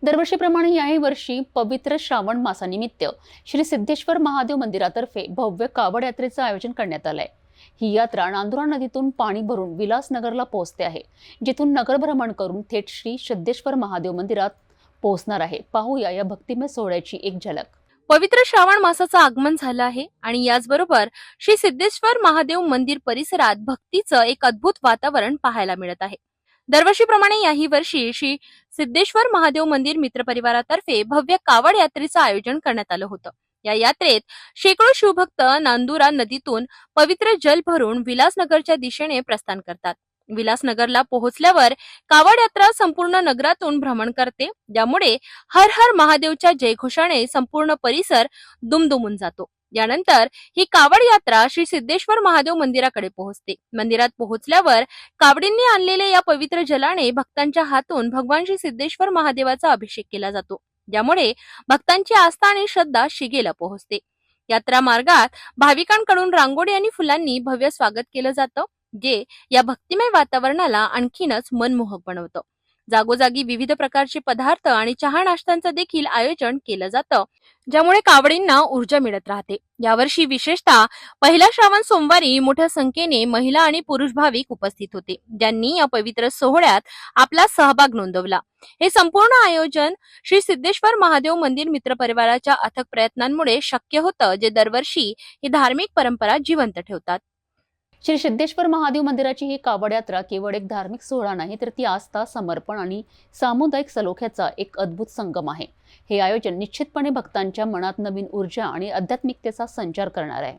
दरवर्षीप्रमाणे याही वर्षी पवित्र श्रावण मासानिमित्त श्री सिद्धेश्वर महादेव मंदिरातर्फे भव्य कावड यात्रेचं आयोजन करण्यात आलंय। ही यात्रा नांदुरा नदीतून पाणी भरून विलासनगरला पोहोचते आहे, जिथून नगर भ्रमण करून थेट श्री सिद्धेश्वर महादेव मंदिरात पोहोचणार आहे। पाहूया या भक्तिमय सोहळ्याची एक झलक। पवित्र श्रावण मासाचं आगमन झालं आहे आणि याचबरोबर श्री सिद्धेश्वर महादेव मंदिर परिसरात भक्तीचं एक अद्भुत वातावरण पाहायला मिळत आहे। दरवर्षीप्रमाणे याही वर्षी श्री सिद्धेश्वर महादेव मंदिर मित्र परिवारातर्फे भव्य कावड यात्रेचं आयोजन करण्यात आलं होतं। या यात्रेत शेकडो शिवभक्त नांदुरा नदीतून पवित्र जल भरून विलासनगरच्या दिशेने प्रस्थान करतात। विलासनगरला पोहोचल्यावर कावड यात्रा संपूर्ण नगरातून भ्रमण करते, ज्यामुळे हर हर महादेवच्या जयघोषाने संपूर्ण परिसर दुमदुमून जातो। यानंतर ही कावड यात्रा श्री सिद्धेश्वर महादेव मंदिराकडे पोहोचते। मंदिरात पोहोचल्यावर कावडींनी आणलेल्या या पवित्र जलाने भक्तांच्या हातून भगवान श्री सिद्धेश्वर महादेवाचा अभिषेक केला जातो, ज्यामुळे भक्तांची आस्था आणि श्रद्धा शिगेला पोहोचते। यात्रा मार्गात भाविकांकडून रांगोळी आणि फुलांनी भव्य स्वागत केलं जातं, जे या भक्तिमय वातावरणाला आणखीनच मनमोहक बनवतं। जागोजागी विविध प्रकारचे पदार्थ आणि चहा नाश्त्यांचं देखील आयोजन केलं जातं, ज्यामुळे कावडींना ऊर्जा मिळत राहते। यावर्षी विशेषतः पहिल्या श्रावण सोमवारी मोठ्या संख्येने महिला आणि पुरुष भाविक उपस्थित होते, ज्यांनी या पवित्र सोहळ्यात आपला सहभाग नोंदवला। हे संपूर्ण आयोजन श्री सिद्धेश्वर महादेव मंदिर मित्र परिवाराच्या अथक प्रयत्नांमुळे शक्य होतं, जे दरवर्षी ही धार्मिक परंपरा जिवंत ठेवतात। श्री सिद्धेश्वर महादेव मंदिराची ही कावड यात्रा केवळ एक धार्मिक सोहळा नाही, तर ती आस्था, समर्पण आणि सामुदायिक सलोख्याचा एक अद्भुत संगम आहे। हे आयोजन निश्चितपणे भक्तांच्या मनात नवीन ऊर्जा आणि आध्यात्मिकतेचा संचार करणार आहे।